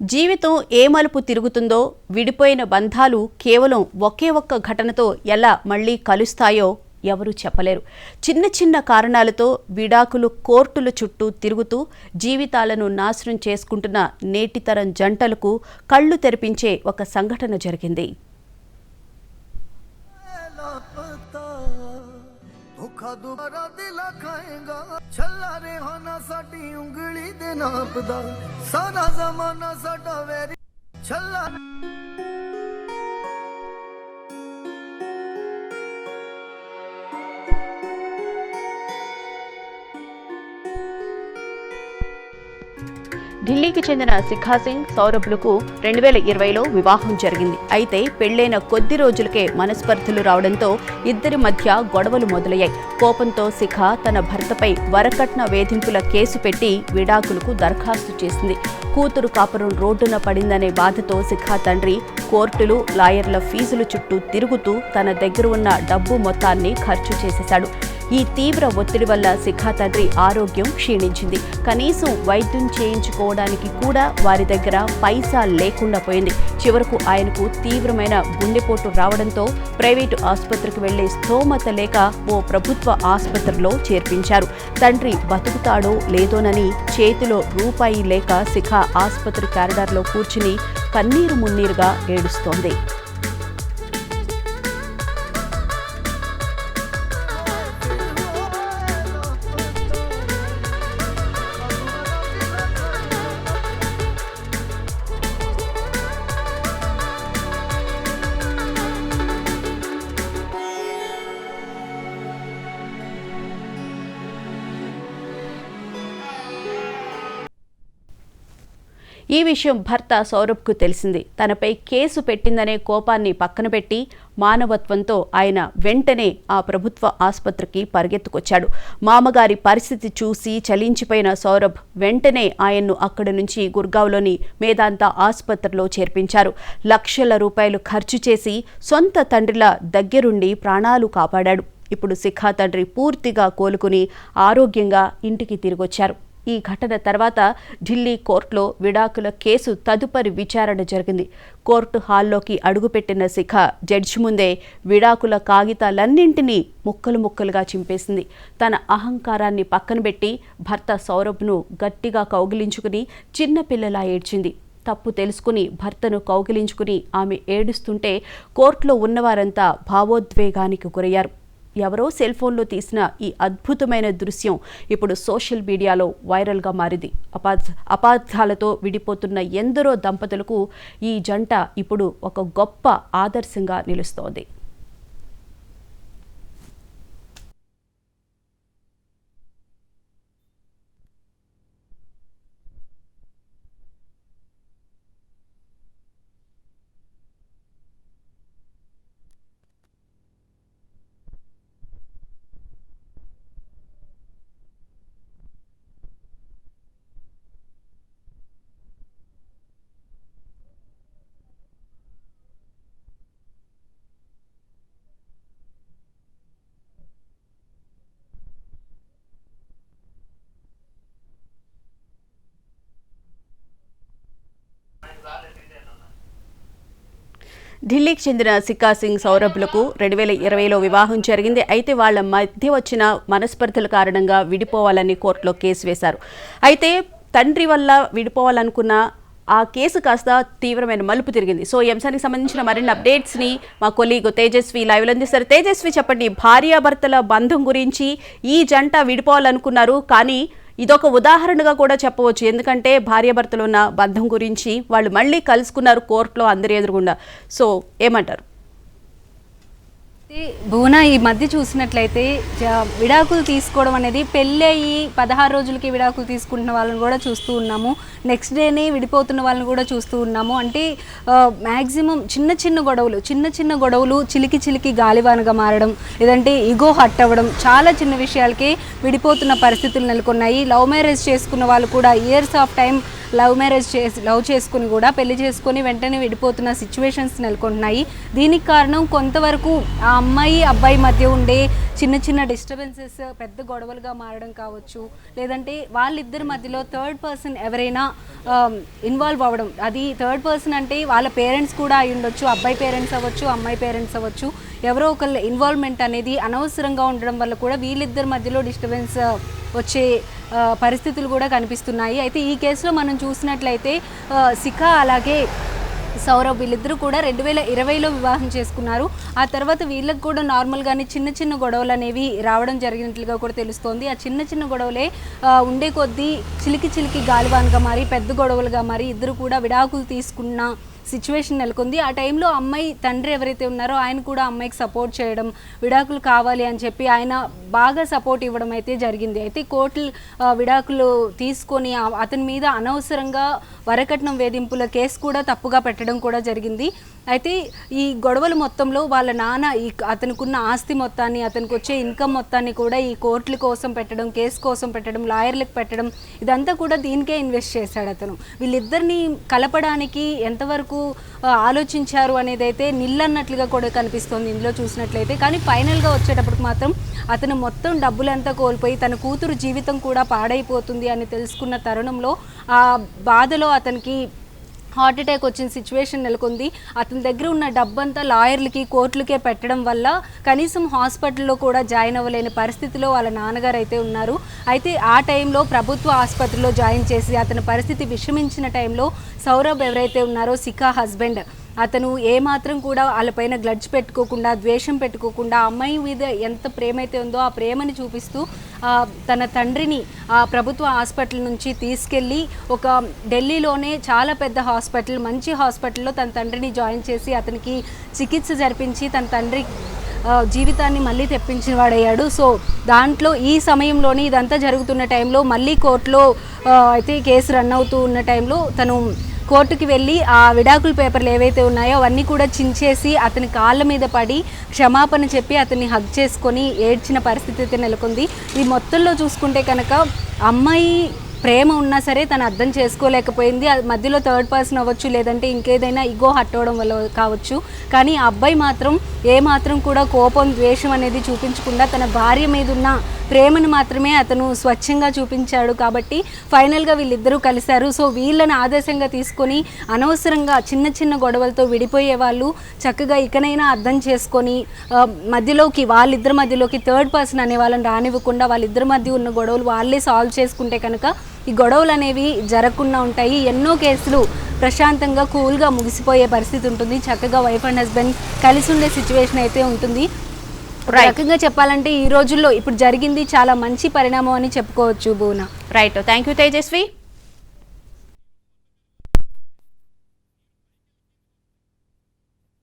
జీవితం ఏ మలుపు తిరుగుతుందో, విడిపోయిన బంధాలు కేవలం ఒకే ఒక్క ఘటనతో ఎలా మళ్లీ కలుస్తాయో ఎవరూ చెప్పలేరు. చిన్న చిన్న కారణాలతో విడాకులు కోర్టుల చుట్టూ తిరుగుతూ జీవితాలను నాశనం చేసుకుంటున్న నేటితరం జంటలకు కళ్ళు తెరిపించే ఒక సంఘటన జరిగింది. ఢిల్లీకి చెందిన శిఖా సింగ్ సౌరభ్లకు 2020లో వివాహం జరిగింది. అయితే పెళ్లైన కొద్ది రోజులకే మనస్పర్ధలు రావడంతో ఇద్దరి మధ్య గొడవలు మొదలయ్యాయి. కోపంతో శిఖా తన భర్తపై వరకట్న వేధింపుల కేసు పెట్టి విడాకులకు దరఖాస్తు చేసింది. కూతురు కాపురం రోడ్డున పడిందనే బాధతో శిఖా తండ్రి కోర్టులు, లాయర్ల ఫీజుల చుట్టూ తిరుగుతూ తన దగ్గర ఉన్న డబ్బు మొత్తాన్ని ఖర్చు చేసేశాడు. ఈ తీవ్ర ఒత్తిడి వల్ల శిఖా తండ్రి ఆరోగ్యం క్షీణించింది. కనీసం వైద్యం చేయించుకోవడానికి కూడా వారి దగ్గర పైసా లేకుండా పోయింది. చివరకు ఆయనకు తీవ్రమైన గుండెపోటు రావడంతో ప్రైవేటు ఆసుపత్రికి వెళ్లే స్థోమత లేక ఓ ప్రభుత్వ ఆసుపత్రిలో చేర్పించారు. తండ్రి బతుకుతాడో లేదోనని చేతిలో రూపాయి లేక శిఖా ఆసుపత్రి కారిడార్లో కూర్చుని కన్నీరు మున్నీరుగా ఏడుస్తోంది. ఈ విషయం భర్త సౌరభ్కు తెలిసింది. తనపై కేసు పెట్టిందనే కోపాన్ని పక్కన పెట్టి మానవత్వంతో ఆయన వెంటనే ఆ ప్రభుత్వ ఆసుపత్రికి పరిగెత్తుకొచ్చాడు. మామగారి పరిస్థితి చూసి చలించిపోయిన సౌరభ్ వెంటనే ఆయన్ను అక్కడి నుంచి గుర్గావ్లోని మేదాంత ఆసుపత్రిలో చేర్పించారు. లక్షల రూపాయలు ఖర్చు చేసి సొంత తండ్రిలా దగ్గరుండి ప్రాణాలు కాపాడాడు. ఇప్పుడు శిఖా తండ్రి పూర్తిగా కోలుకుని ఆరోగ్యంగా ఇంటికి తిరిగొచ్చారు. ఈ ఘటన తర్వాత ఢిల్లీ కోర్టులో విడాకుల కేసు తదుపరి విచారణ జరిగింది. కోర్టు హాల్లోకి అడుగుపెట్టిన శిఖా జడ్జి ముందే విడాకుల కాగితాలన్నింటినీ ముక్కలు ముక్కలుగా చింపేసింది. తన అహంకారాన్ని పక్కన పెట్టి భర్త సౌరభ్ను గట్టిగా కౌగిలించుకుని చిన్నపిల్లలా ఏడ్చింది. తప్పు తెలుసుకుని భర్తను కౌగిలించుకుని ఆమె ఏడుస్తుంటే కోర్టులో ఉన్నవారంతా భావోద్వేగానికి గురయ్యారు. ఎవరో సెల్ ఫోన్లో తీసిన ఈ అద్భుతమైన దృశ్యం ఇప్పుడు సోషల్ మీడియాలో వైరల్గా మారింది. అపార్థాలతో విడిపోతున్న ఎందరో దంపతులకు ఈ జంట ఇప్పుడు ఒక గొప్ప ఆదర్శంగా నిలుస్తోంది. ఢిల్లీకి చెందిన శిఖా సింగ్ సౌరభ్లకు 2020లో వివాహం జరిగింది. అయితే వాళ్ళ మధ్య వచ్చిన మనస్పర్ధల కారణంగా విడిపోవాలని కోర్టులో కేసు వేశారు. అయితే తండ్రి వల్ల విడిపోవాలనుకున్న ఆ కేసు కాస్త తీవ్రమైన మలుపు తిరిగింది. సో ఈ అంశానికి సంబంధించిన మరిన్ని అప్డేట్స్ని మా కొలీగ్ తేజస్వి లైవ్లో అందిస్తారు. తేజస్వి, చెప్పండి, భార్యాభర్తల బంధం గురించి ఈ జంట విడిపోవాలనుకున్నారు, కానీ ఇదొక ఉదాహరణగా కూడా చెప్పవచ్చు. ఎందుకంటే భార్యాభర్తలు ఉన్న బంధం గురించి వాళ్ళు మళ్ళీ కలుసుకున్నారు కోర్టులో అందరి ఎదురుగుండా. సో ఏమంటారు? భువన, ఈ మధ్య చూసినట్లయితే విడాకులు తీసుకోవడం అనేది పెళ్ళి అయ్యి 16 రోజులకి విడాకులు తీసుకుంటున్న వాళ్ళని కూడా చూస్తూ ఉన్నాము. నెక్స్ట్ డేనే విడిపోతున్న వాళ్ళని కూడా చూస్తూ ఉన్నాము. అంటే మ్యాక్సిమం చిన్న చిన్న గొడవలు చిలికి చిలికి గాలివానగా మారడం, లేదంటే ఈగో హట్ అవ్వడం, చాలా చిన్న విషయాలకే విడిపోతున్న పరిస్థితులు నెలకొన్నాయి. లవ్ మ్యారేజ్ చేసుకున్న వాళ్ళు కూడా ఇయర్స్ ఆఫ్ టైం లవ్ చేసుకుని కూడా పెళ్లి చేసుకొని వెంటనే విడిపోతున్న సిచ్యువేషన్స్ నెలకొంటున్నాయి. దీనికి కారణం కొంతవరకు ఆ అమ్మాయి అబ్బాయి మధ్య ఉండే చిన్న చిన్న డిస్టర్బెన్సెస్ పెద్ద గొడవలుగా మారడం కావచ్చు, లేదంటే వాళ్ళిద్దరి మధ్యలో థర్డ్ పర్సన్ ఎవరైనా ఇన్వాల్వ్ అవ్వడం. అది థర్డ్ పర్సన్ అంటే వాళ్ళ పేరెంట్స్ కూడా అయి ఉండొచ్చు, అబ్బాయి పేరెంట్స్ అవ్వచ్చు, అమ్మాయి పేరెంట్స్ అవ్వచ్చు. ఎవరో ఒకళ్ళ ఇన్వాల్వ్మెంట్ అనేది అనవసరంగా ఉండడం వల్ల కూడా వీళ్ళిద్దరి మధ్యలో డిస్టర్బెన్స్ వచ్చే పరిస్థితులు కూడా కనిపిస్తున్నాయి. అయితే ఈ కేసులో మనం చూసినట్లయితే శిఖ అలాగే సౌరభ్ వీళ్ళిద్దరూ కూడా 2020లో వివాహం చేసుకున్నారు. ఆ తర్వాత వీళ్ళకి కూడా నార్మల్గానే చిన్న చిన్న గొడవలు అనేవి రావడం జరిగినట్లుగా కూడా తెలుస్తోంది. ఆ చిన్న చిన్న గొడవలే ఉండే కొద్దీ చిలికి గాలివాన్గా మారి పెద్ద గొడవలుగా మారి ఇద్దరు కూడా విడాకులు తీసుకున్న సిచ్యువేషన్ నెలకొంది. ఆ టైంలో అమ్మాయి తండ్రి ఎవరైతే ఉన్నారో ఆయన కూడా అమ్మాయికి సపోర్ట్ చేయడం, విడాకులు కావాలి అని చెప్పి ఆయన బాగా సపోర్ట్ ఇవ్వడం అయితే జరిగింది. అయితే కోర్టులు విడాకులు తీసుకొని అతని మీద అనవసరంగా వరకట్నం వేధింపుల కేసు కూడా తప్పుగా పెట్టడం కూడా జరిగింది. అయితే ఈ గొడవల మొత్తంలో వాళ్ళ నాన్న అతనుకున్న ఆస్తి మొత్తాన్ని, అతనికి వచ్చే ఇన్కమ్ మొత్తాన్ని కూడా ఈ కోర్టుల కోసం పెట్టడం, కేసు కోసం పెట్టడం, లాయర్లకు పెట్టడం, ఇదంతా కూడా దీనికే ఇన్వెస్ట్ చేశాడు అతను. వీళ్ళిద్దరిని కలపడానికి ఎంతవరకు ఆలోచించారు అనేది అయితే నిల్లన్నట్లుగా కూడా కనిపిస్తుంది ఇందులో చూసినట్లయితే. కానీ ఫైనల్గా వచ్చేటప్పటికి మాత్రం అతను మొత్తం డబ్బులంతా కోల్పోయి తన కూతురు జీవితం కూడా పాడైపోతుంది అని తెలుసుకున్న తరుణంలో ఆ బాధలో అతనికి హార్ట్ అటాక్ వచ్చిన సిచ్యువేషన్ నెలకొంది. అతని దగ్గర ఉన్న డబ్బంతా లాయర్లకి కోర్టులకే పెట్టడం వల్ల కనీసం హాస్పిటల్లో కూడా జాయిన్ అవ్వలేని పరిస్థితిలో వాళ్ళ నాన్నగారు అయితే ఉన్నారు. అయితే ఆ టైంలో ప్రభుత్వ ఆసుపత్రిలో జాయిన్ చేసి అతని పరిస్థితి విషమించిన టైంలో సౌరభ్ ఎవరైతే ఉన్నారో శిఖ హస్బెండ్, అతను ఏమాత్రం కూడా వాళ్ళపైన గ్లడ్జ్ పెట్టుకోకుండా, ద్వేషం పెట్టుకోకుండా, అమ్మాయి మీద ఎంత ప్రేమ అయితే ఉందో ఆ ప్రేమని చూపిస్తూ తన తండ్రిని ఆ ప్రభుత్వ హాస్పిటల్ నుంచి తీసుకెళ్ళి ఒక ఢిల్లీలోనే చాలా పెద్ద హాస్పిటల్, మంచి హాస్పిటల్లో తన తండ్రిని జాయిన్ చేసి అతనికి చికిత్స జరిపించి తన తండ్రి జీవితాన్ని మళ్ళీ తెప్పించిన వాడయ్యాడు. సో దాంట్లో ఈ సమయంలోని ఇదంతా జరుగుతున్న టైంలో మళ్ళీ కోర్టులో అయితే కేసు రన్ అవుతూ ఉన్న టైంలో తను కోర్టుకి వెళ్ళి ఆ విడాకుల పేపర్లు ఏవైతే ఉన్నాయో అవన్నీ కూడా చించేసి అతని కాళ్ళ మీద పడి క్షమాపణ చెప్పి అతన్ని హగ్ చేసుకొని ఏడ్చిన పరిస్థితి అయితే నెలకొంది. ఈ మొత్తంలో చూసుకుంటే కనుక అమ్మాయి ప్రేమ ఉన్నా సరే తను అర్థం చేసుకోలేకపోయింది. మధ్యలో థర్డ్ పర్సన్ అవ్వచ్చు, లేదంటే ఇంకేదైనా ఇగో హట్ అవడం వల్ల కావచ్చు. కానీ ఆ అబ్బాయి మాత్రం ఏమాత్రం కూడా కోపం, ద్వేషం అనేది చూపించకుండా తన భార్య మీద ఉన్న ప్రేమను మాత్రమే అతను స్వచ్ఛంగా చూపించాడు. కాబట్టి ఫైనల్గా వీళ్ళిద్దరూ కలిశారు. సో వీళ్ళని ఆదర్శంగా తీసుకొని అనవసరంగా చిన్న చిన్న గొడవలతో విడిపోయే వాళ్ళు చక్కగా ఇకనైనా అర్థం చేసుకొని వాళ్ళిద్దరి మధ్యలోకి థర్డ్ పర్సన్ అనే వాళ్ళని రానివ్వకుండా వాళ్ళిద్దరి మధ్య ఉన్న గొడవలు వాళ్ళే సాల్వ్ చేసుకుంటే కనుక ఈ గొడవలు అనేవి జరగకుండా ఉంటాయి. ఎన్నో కేసులు ప్రశాంతంగా కూల్గా ముగిసిపోయే పరిస్థితి ఉంటుంది. చక్కగా వైఫ్ అండ్ హస్బెండ్ కలిసి ఉండే సిచ్యువేషన్ అయితే ఉంటుంది. రకంగా చెప్పాలంటే ఈ రోజుల్లో ఇప్పుడు జరిగింది చాలా మంచి పరిణామం అని చెప్పుకోవచ్చు. Bhuvana. Right, thank you Tejaswi.